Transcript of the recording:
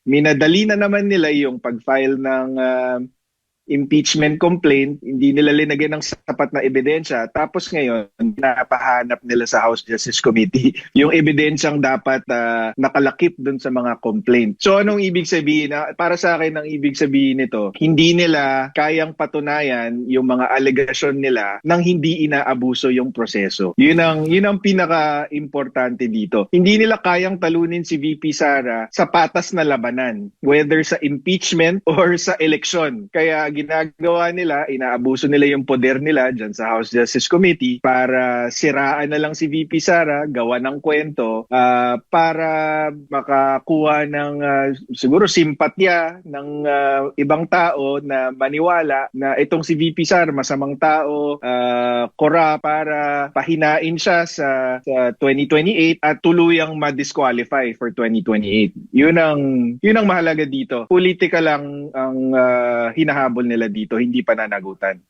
minadali na naman nila yung pag-file ng impeachment complaint, hindi nila linagyan ng sapat na ebidensya. Tapos ngayon, napahanap nila sa House Justice Committee yung ebidensyang dapat nakalakip dun sa mga complaint. So anong ibig sabihin? Para sa akin, ang ibig sabihin nito, hindi nila kayang patunayan yung mga alegasyon nila nang hindi inaabuso yung proseso. Yun ang pinaka-importante dito. Hindi nila kayang talunin si VP Sara sa patas na labanan, whether sa impeachment or sa eleksyon. Kaya ginagawa nila, inaabuso nila yung poder nila dyan sa House Justice Committee para siraan na lang si VP Sara, gawa ng kwento, para makakuha ng siguro simpatya ng ibang tao na maniwala na itong si VP Sara masamang tao, corrupt, para pahinain siya sa 2028 at tuluyang ma-disqualify for 2028. Yun ang mahalaga dito. Politika lang ang hinahabol nila dito, hindi pananagutan.